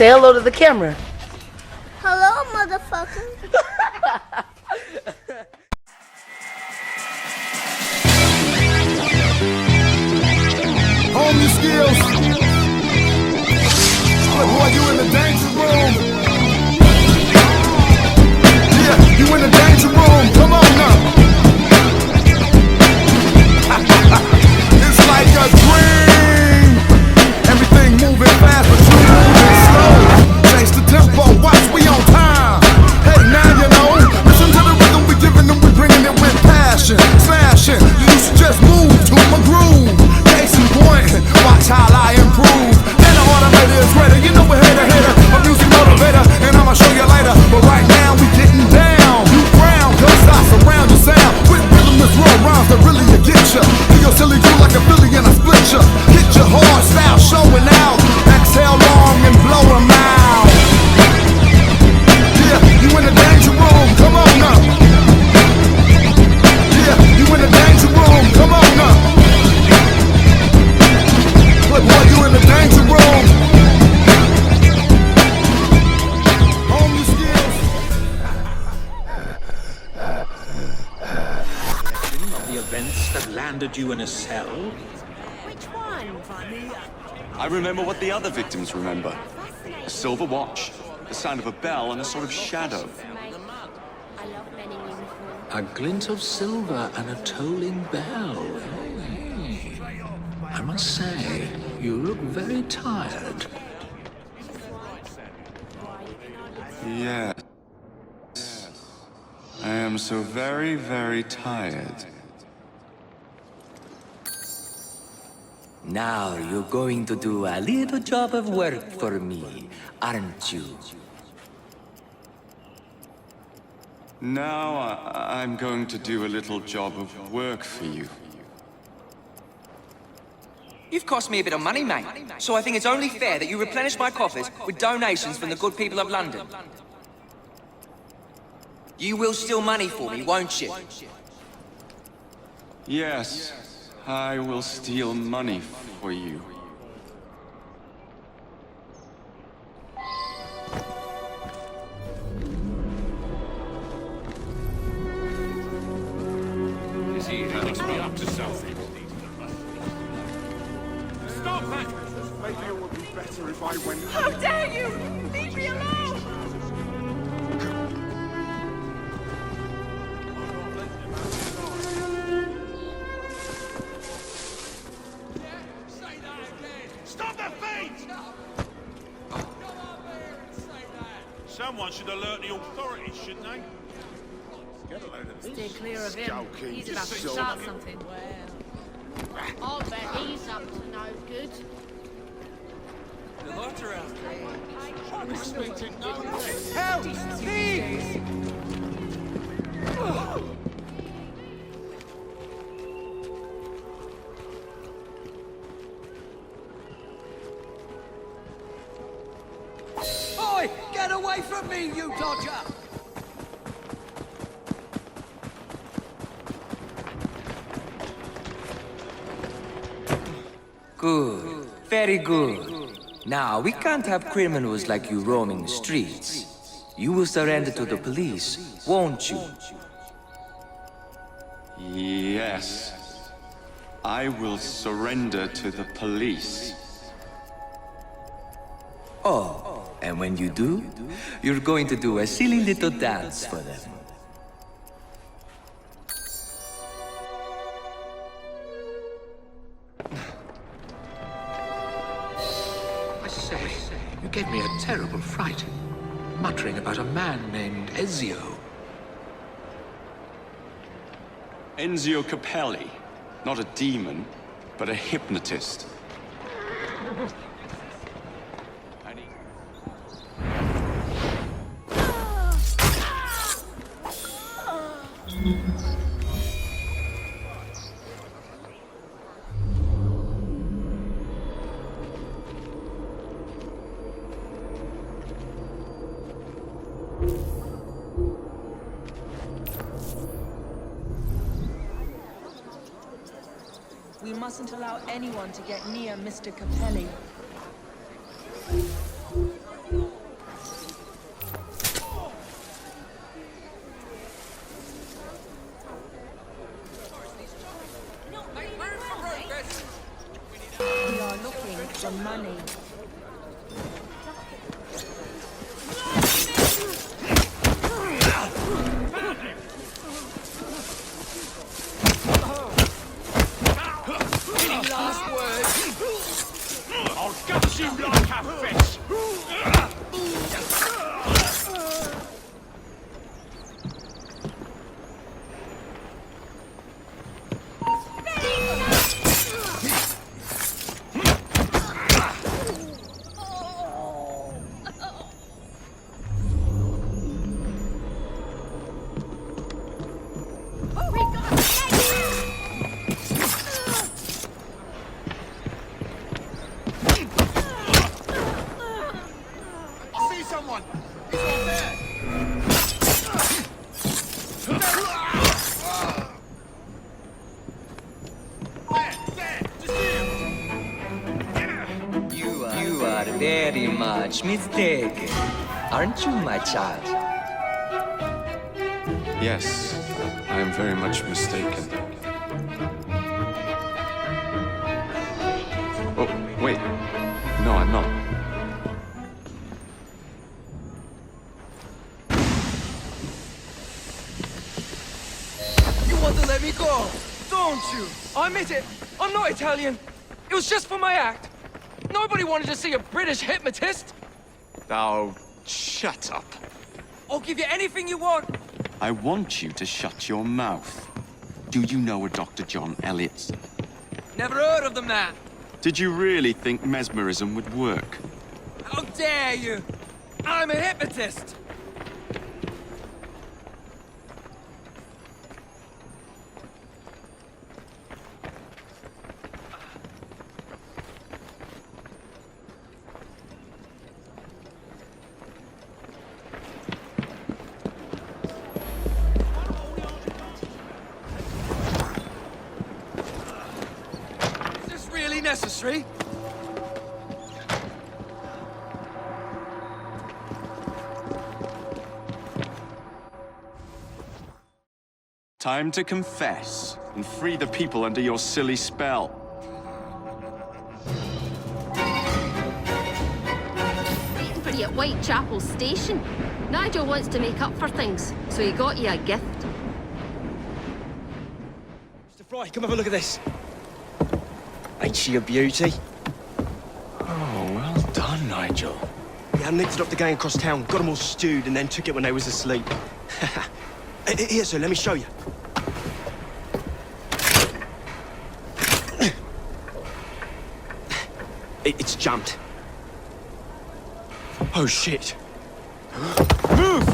Say hello to the camera. Hello, motherfucker. Hone your skills. But boy, you in the danger room. Yeah, you in the danger room. Come on now. It's like a dream. Everything moving fast, but you moving slow. Change the tempo, watch, we on time. Hey, now you know. Listen to the rhythm we giving them, we bringing it with passion. Smashing, you should just move to my groove. Case in point, watch how I improve. Then the automator is ready, you know we're hater. A music motivator, and I'ma show you later. But right now we getting down. You ground, cause I surround your sound. With rhythmless raw rhymes that really get ya. Do your silly you like a Philly and I split ya. Hit your hard style showing out. Exhale long and blow 'em out. Yeah, you in the danger room, come on now. Yeah, you in the danger room, come on now. But boy, you in the danger room. Hone your skills. Of the events that landed you in a cell? Which one? I remember what the other victims remember. A silver watch, the sound of a bell, and a sort of shadow. I love men in uniform. A glint of silver and a tolling bell. I must say, you look very tired. Yes. I am so very, very tired. Now you're going to do a little job of work for me, aren't you? Now I'm going to do a little job of work for you. You've cost me a bit of money, mate. So I think it's only fair that you replenish my coffers with donations from the good people of London. You will steal money for me, won't you? Yes, I will steal money for you. He must be up to something. Stop it! Maybe it would be better if I went. How dare you! Leave me alone! Stop the feet! Someone should alert the authorities, shouldn't they? Stay clear of him. He's about to start something. I'll bet he's up to no good. The lot around. Help! Please! Oi! Get away from me, you dodger! Good. Very good. Now, we can't have criminals like you roaming the streets. You will surrender to the police, won't you? Yes. I will surrender to the police. Oh, and when you do, you're going to do a silly little dance for them. I say, you gave me a terrible fright. Muttering about a man named Ezio. Enzio Capelli. Not a demon, but a hypnotist. We mustn't allow anyone to get near Mr. Capelli. someone! He's not there! There! Just here! You are very much mistaken, aren't you, my child? Yes, I am very much mistaken. Oh, wait. No, I'm not. You want to let me go, don't you? I admit it. I'm not Italian. It was just for my act. Nobody wanted to see a British hypnotist. Oh, shut up. I'll give you anything you want. I want you to shut your mouth. Do you know a Dr. John Elliot? Never heard of the man. Did you really think mesmerism would work? How dare you? I'm a hypnotist. Necessary? Time to confess and free the people under your silly spell. Waiting for you at Whitechapel Station. Nigel wants to make up for things, so he got you a gift. Mr. Fry, come have a look at this. Ain't she a beauty? Oh, well done, Nigel. Yeah, I nicked it off the gang across town, got them all stewed, and then took it when they was asleep. Here, sir, let me show you. It's jumped. Oh, shit. Move!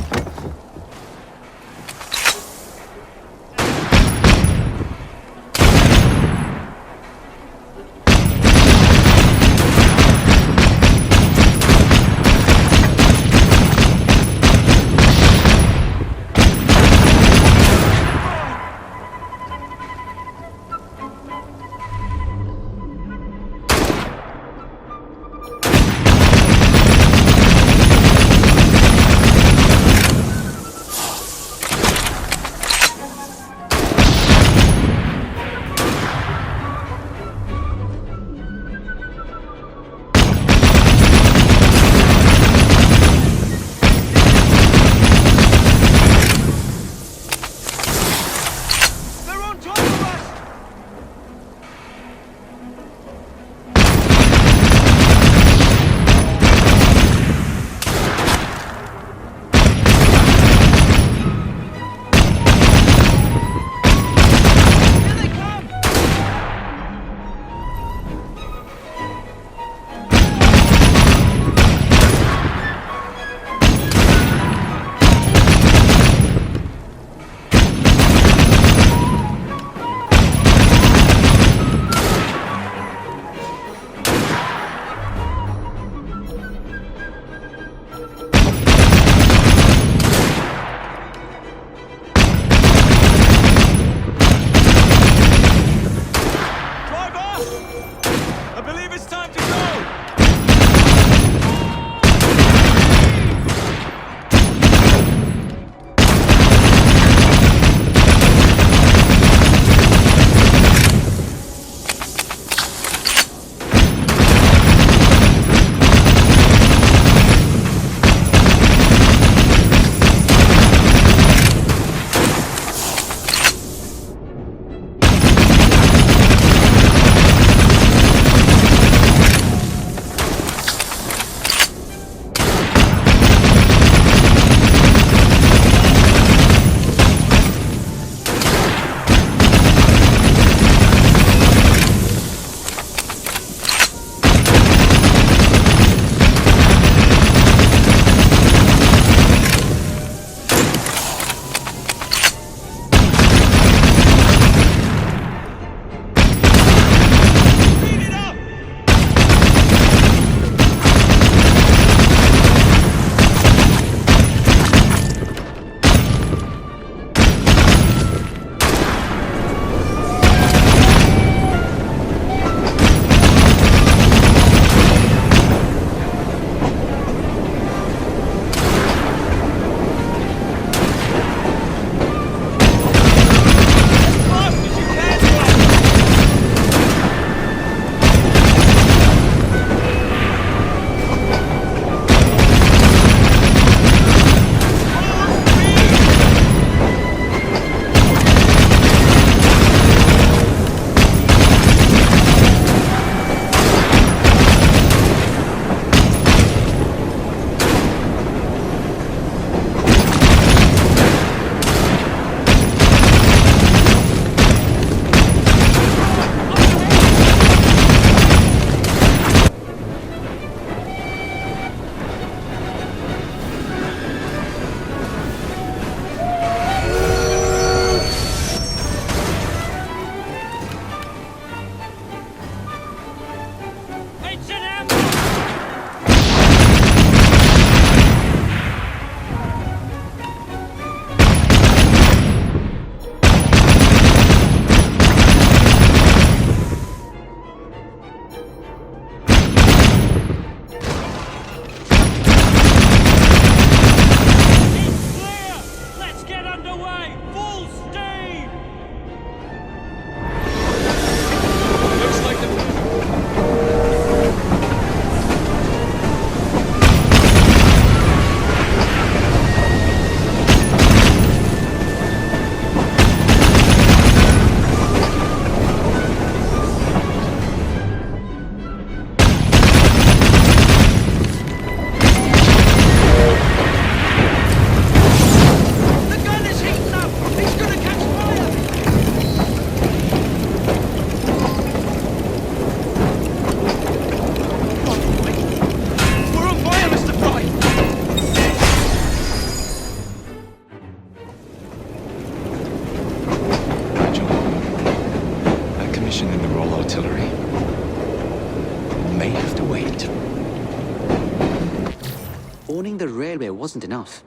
Owning the railway wasn't enough.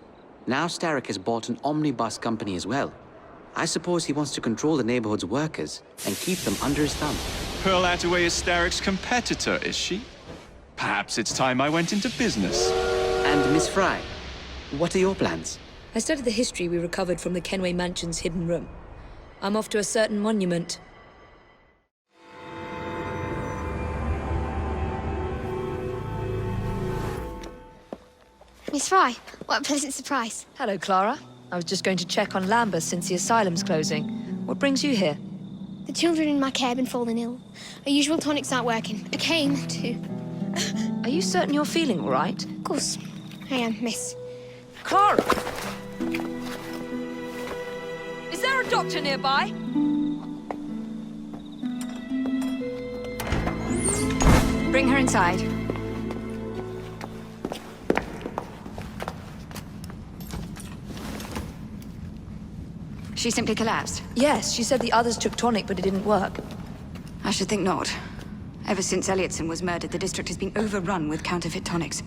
Now Starrick has bought an omnibus company as well. I suppose he wants to control the neighborhood's workers and keep them under his thumb. Pearl Attaway is Starrick's competitor, is she? Perhaps it's time I went into business. And Miss Fry, what are your plans? I studied the history we recovered from the Kenway Mansion's hidden room. I'm off to a certain monument. Miss Fry, what a pleasant surprise. Hello, Clara. I was just going to check on Lambeth since the asylum's closing. What brings you here? The children in my care have been falling ill. Our usual tonics aren't working. I came to... Are you certain you're feeling all right? Of course, I am, miss. Clara! Is there a doctor nearby? Bring her inside. She simply collapsed. Yes, she said the others took tonic, but it didn't work. I should think not. Ever since Elliotson was murdered, the district has been overrun with counterfeit tonics.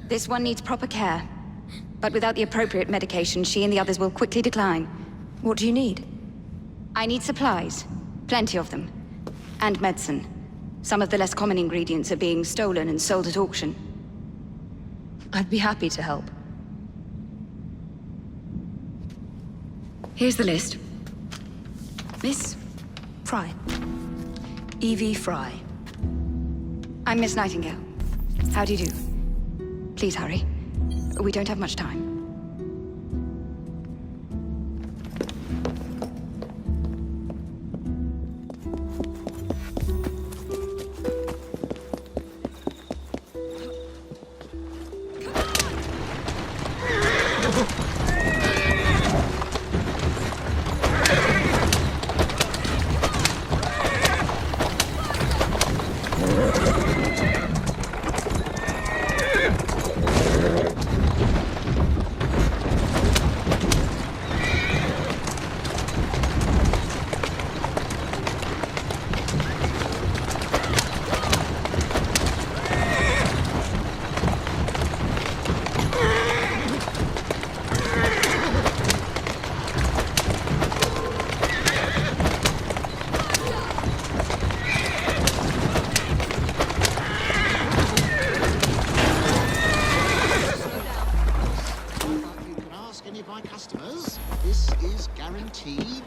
This one needs proper care. But without the appropriate medication, she and the others will quickly decline. What do you need? I need supplies. Plenty of them. And medicine. Some of the less common ingredients are being stolen and sold at auction. I'd be happy to help. Here's the list. Miss? Fry. Evie Fry. I'm Miss Nightingale. How do you do? Please hurry. We don't have much time.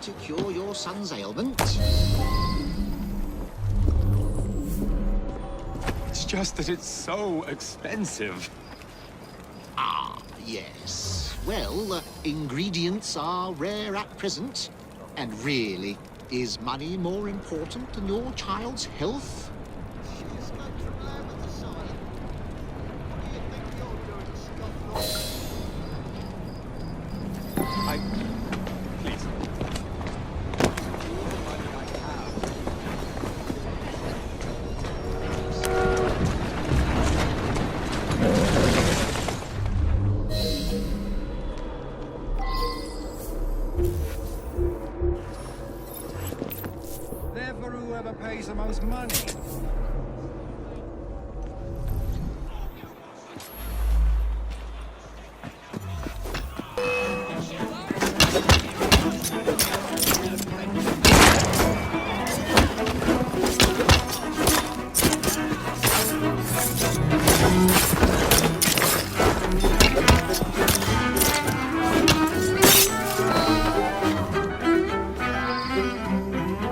To cure your son's ailment. It's just that it's so expensive. Ah, yes. Well, ingredients are rare at present. And really, is money more important than your child's health? Therefore, whoever pays the most money.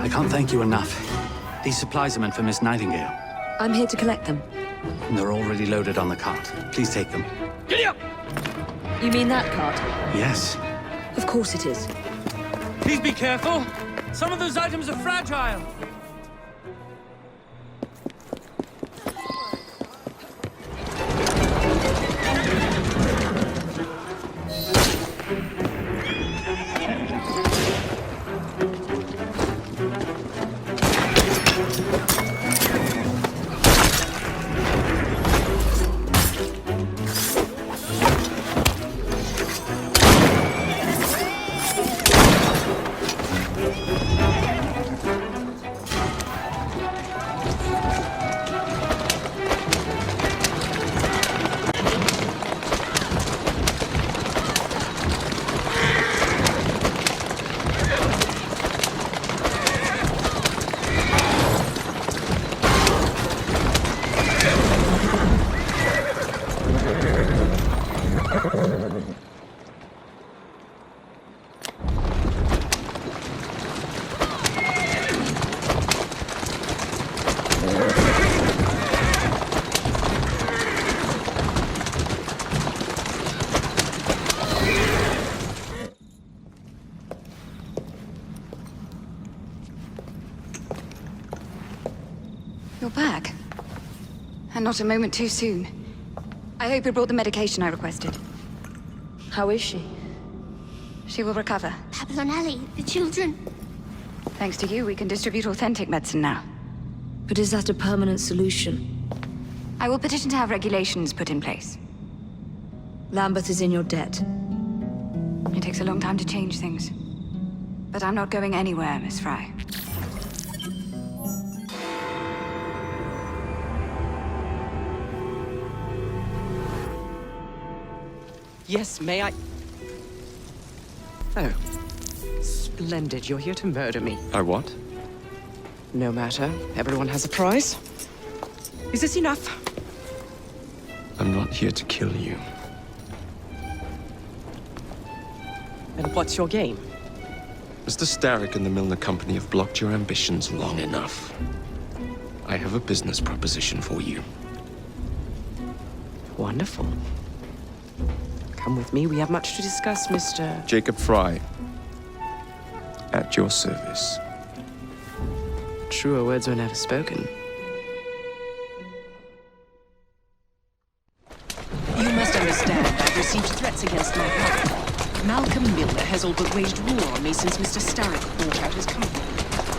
I can't thank you enough. These supplies are meant for Miss Nightingale. I'm here to collect them. And they're already loaded on the cart. Please take them. Giddy up! You mean that cart? Yes. Of course it is. Please be careful. Some of those items are fragile. Not a moment too soon. I hope you brought the medication I requested. How is she? She will recover. Pablo and Ellie, the children. Thanks to you, we can distribute authentic medicine now. But is that a permanent solution? I will petition to have regulations put in place. Lambeth is in your debt. It takes a long time to change things. But I'm not going anywhere, Miss Fry. Yes, may I? Oh. Splendid. You're here to murder me. I what? No matter. Everyone has a price. Is this enough? I'm not here to kill you. And what's your game? Mr. Starrick and the Milner Company have blocked your ambitions long enough. I have a business proposition for you. Wonderful. Come with me. We have much to discuss, Mr. Jacob Fry. At your service. Truer words were never spoken. You must understand, I've received threats against my father. Malcolm Milner has all but waged war on me since Mr. Starrick bought out his company.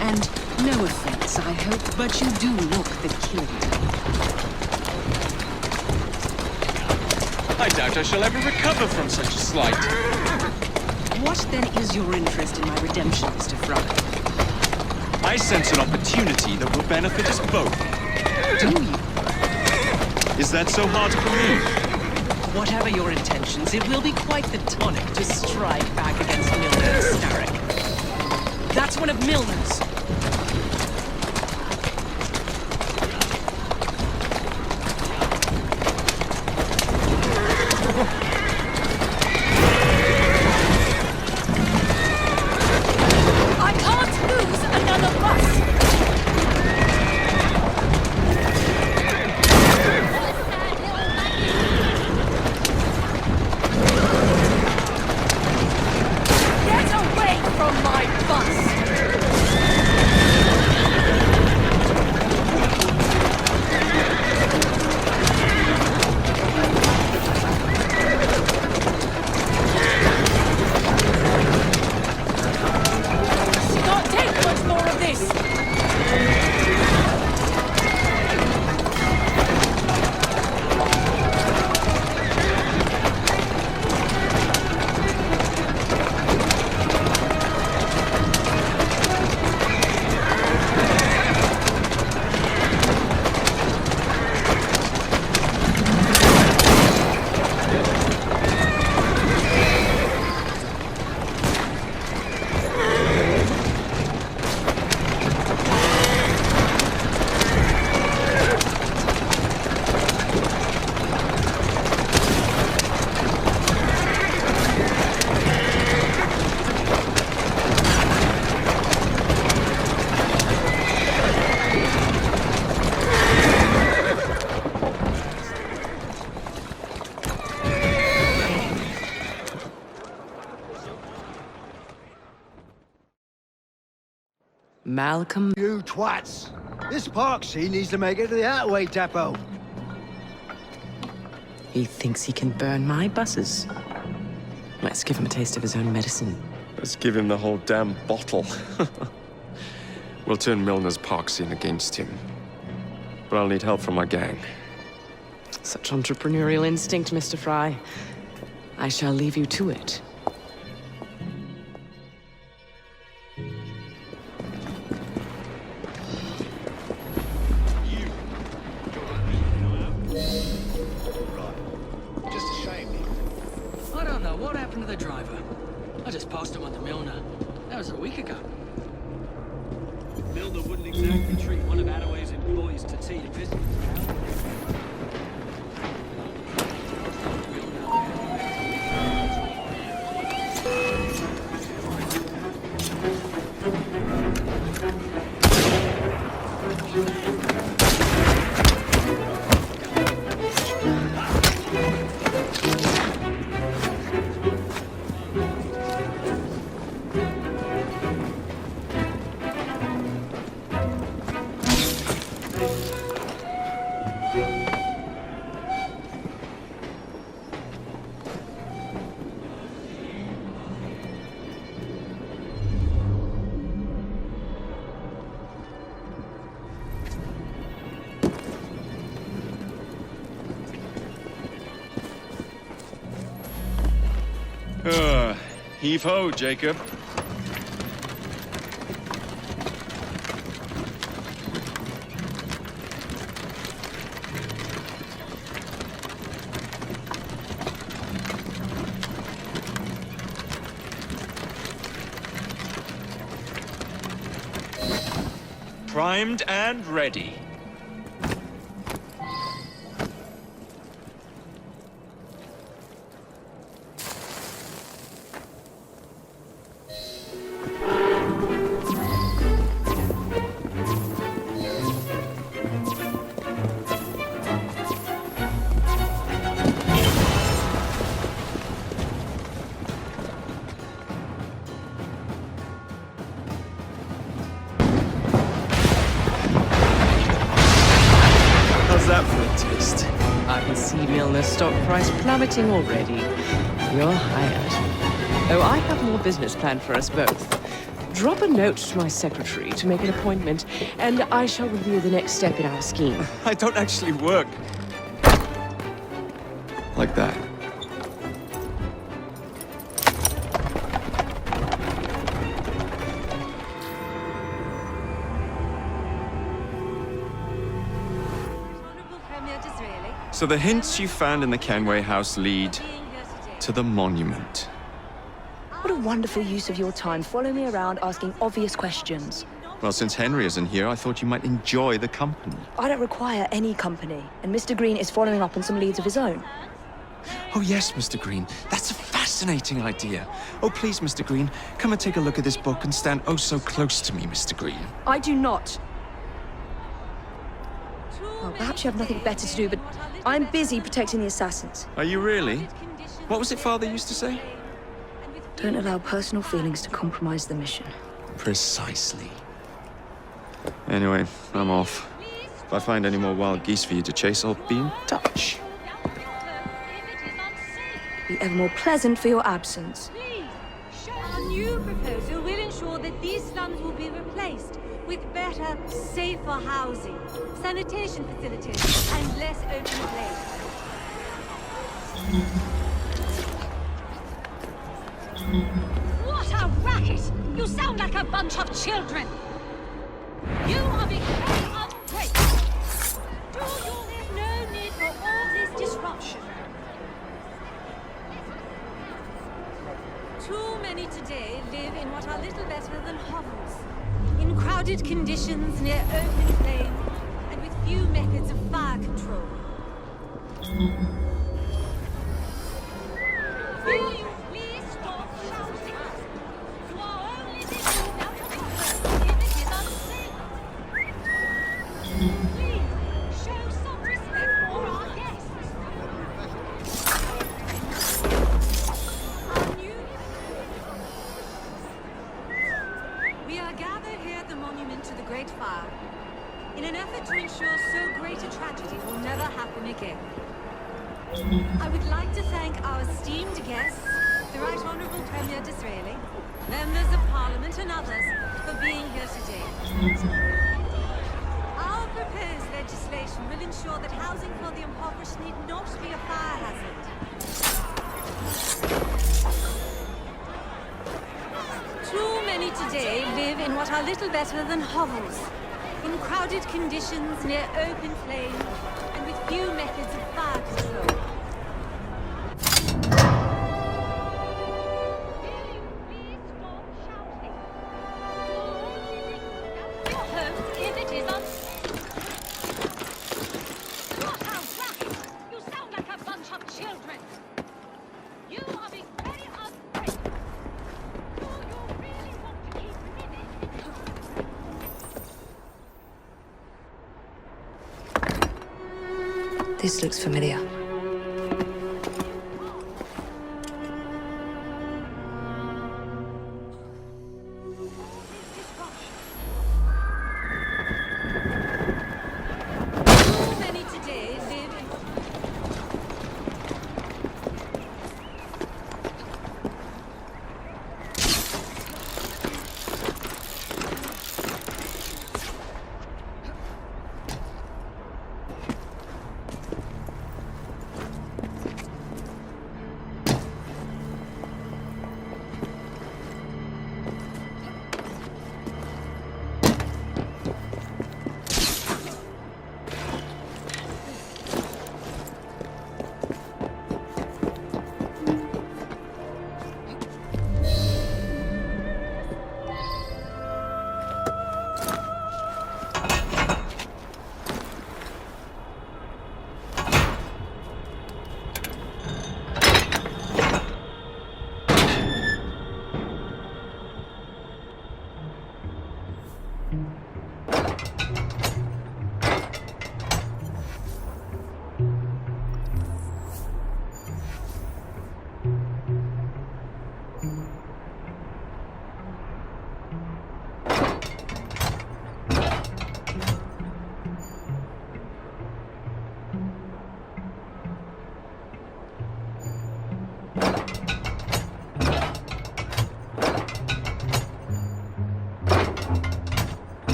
And no offense, I hope, but you do look the killed. I doubt I shall ever recover from such a slight. What then is your interest in my redemption, Mr. Fry? I sense an opportunity that will benefit us both. Do you? Is that so hard to believe? Whatever your intentions, it will be quite the tonic to strike back against Milner and Starrick. That's one of Milner's. Malcolm. You twats! This Parksy needs to make it to the Attaway depot. He thinks he can burn my buses. Let's give him a taste of his own medicine. Let's give him the whole damn bottle. We'll turn Milner's park scene against him. But I'll need help from my gang. Such entrepreneurial instinct, Mr. Fry. I shall leave you to it. I don't know what happened to the driver. I just passed him on to Milner. That was a week ago. Milner wouldn't exactly treat one of Attaway's employees to tea to visit. Heave-ho, Jacob. Primed and ready. How's that for a taste? I can see Milner's stock price plummeting already. You're hired. Oh, I have more business planned for us both. Drop a note to my secretary to make an appointment, and I shall review the next step in our scheme. I don't actually work like that. So the hints you found in the Kenway house lead to the monument. What a wonderful use of your time, following me around asking obvious questions. Well, since Henry isn't here, I thought you might enjoy the company. I don't require any company, and Mr. Green is following up on some leads of his own. Oh yes, Mr. Green. That's a fascinating idea. Oh, please, Mr. Green, come and take a look at this book and stand oh so close to me, Mr. Green. I do not. Well, perhaps you have nothing better to do, but I'm busy protecting the assassins. Are you really? What was it Father used to say? Don't allow personal feelings to compromise the mission. Precisely. Anyway, I'm off. If I find any more wild geese for you to chase, I'll be in touch. Be ever more pleasant for your absence. Our new proposal will ensure that these slums will be replaced with better, safer housing, sanitation facilities, and less open places. What a racket! You sound like a bunch of children! You are becoming ungrateful! There's no need for all this disruption. Too many today live in what are little better than hovels. In crowded conditions near open plains, and with few methods of fire control. Will you please stop shouting? You are only making out of control if it is unsafe. Please, show some respect for our guests. We are gathered here at the monument to the Great Fire in an effort to ensure so great a tragedy will never happen again. I would like to thank our esteemed guests, the Right Honourable Premier Disraeli, members of Parliament and others, for being here today. Our proposed legislation will ensure that housing for the impoverished need not be a fire hazard. Too many today live in what are little better than hovels, in crowded conditions near open flames, and with few methods of fire control. Your homes, if it is What a racket! You sound like a bunch of children! You are being very ungrateful! Do you really want to keep living? This looks familiar. Too many today live in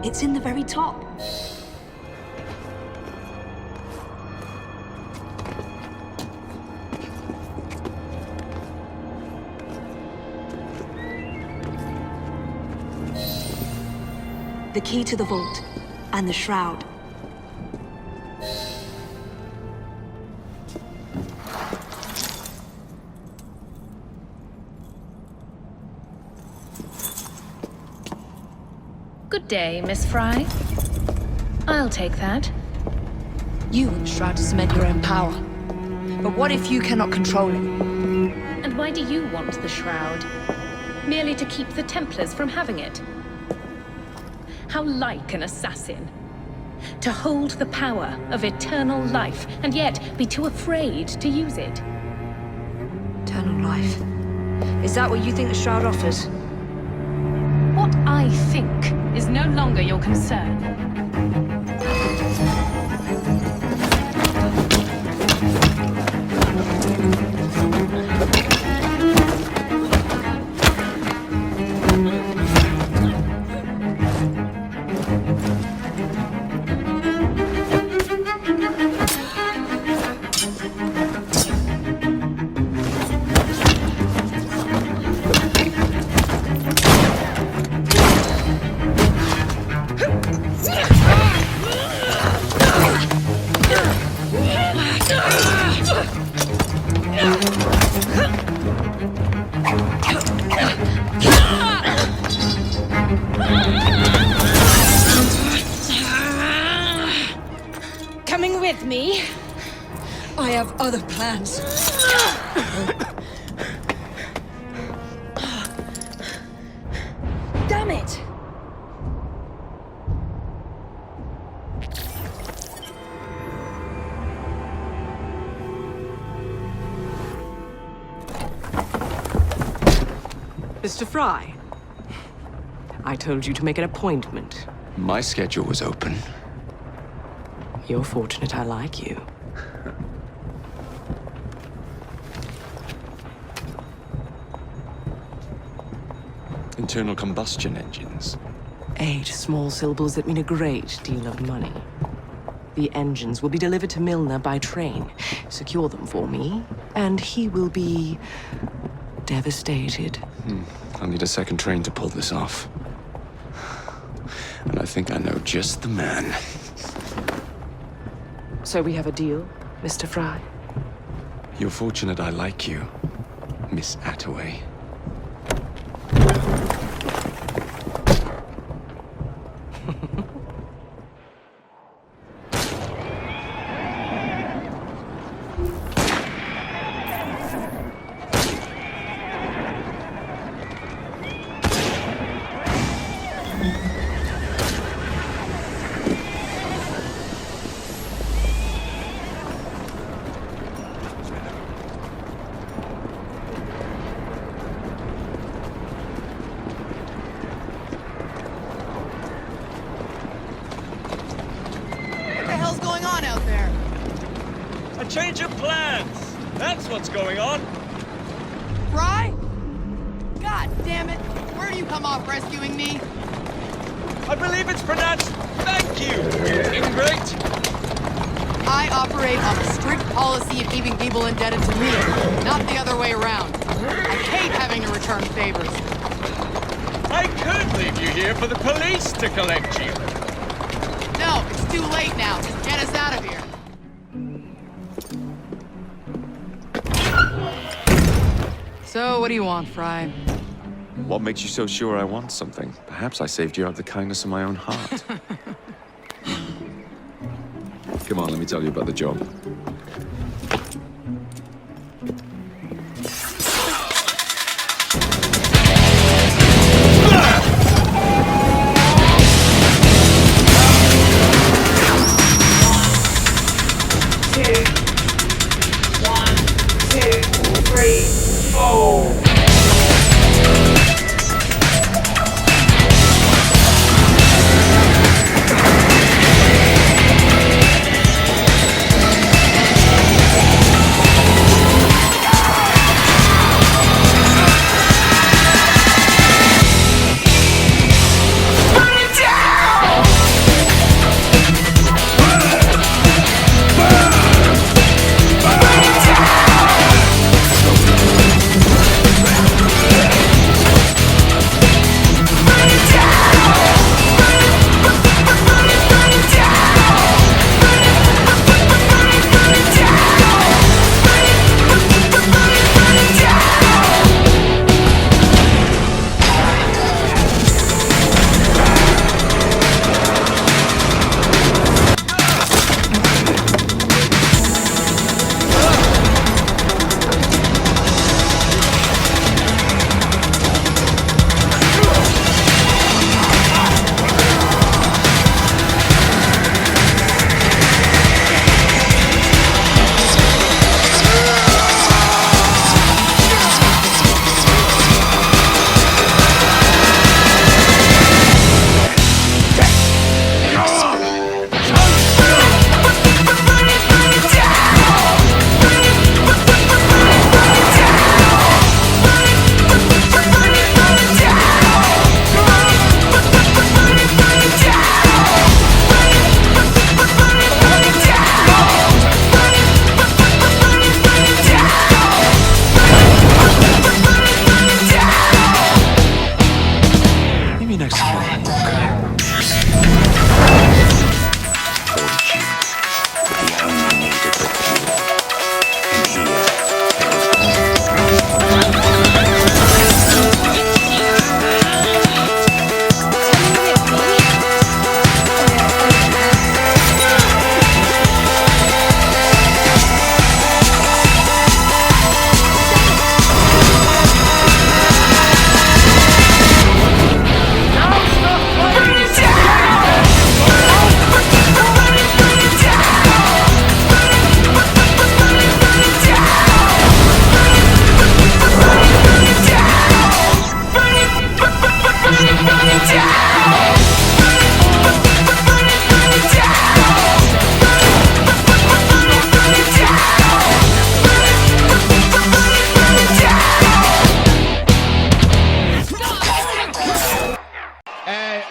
It's in the very top. The key to the vault, and the shroud. Good day, Miss Fry. I'll take that. You want the shroud to cement your own power. But what if you cannot control it? And why do you want the shroud? Merely to keep the Templars from having it? How like an assassin. To hold the power of eternal life, and yet be too afraid to use it. Eternal life. Is that what you think the shroud offers? What I think is no longer your concern. Coming with me? I have other plans. Damn it! Mr. Fry, I told you to make an appointment. My schedule was open. You're fortunate I like you. Internal combustion engines. 8 small syllables that mean a great deal of money. The engines will be delivered to Milner by train. Secure them for me, and he will be devastated. I'll need a second train to pull this off. And I think I know just the man. So we have a deal, Mr. Fry? You're fortunate I like you, Miss Attaway. Change of plans! That's what's going on! Fry? God damn it! Where do you come off rescuing me? I believe it's pronounced thank you, ingrate! I operate on a strict policy of keeping people indebted to me, not the other way around. I hate having to return favors. I could leave you here for the police to collect you. No, it's too late now. Just get us out of here. So, what do you want, Fry? What makes you so sure I want something? Perhaps I saved you out of the kindness of my own heart. Come on, let me tell you about the job.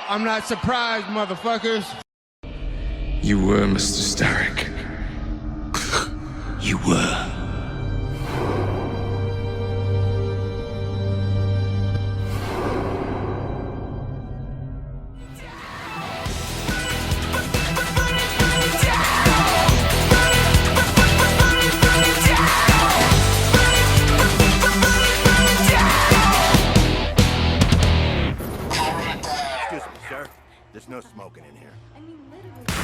I'm not surprised, motherfuckers. You were Mr. Starrick. You were. Excuse me, sir. There's no smoking in here. I mean, literally.